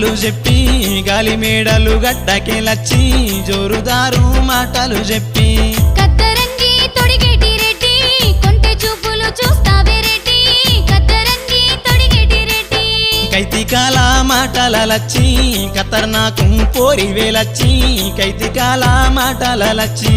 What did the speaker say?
మాటలు చెప్పి గాలి మేడలు గడ్డకెలచ్చి జోరుదారు మాటలు చెప్పి కత్తరంగి తొడిగేటి రెడ్డి కొంటె చూపులు చూస్తావే రెడ్డి కత్తరంగి తొడిగేటి రెడ్డి కైతికాల మాటలచ్చి కతర్నాకు పోరి వేలచ్చి కైతికాల మాటలచ్చి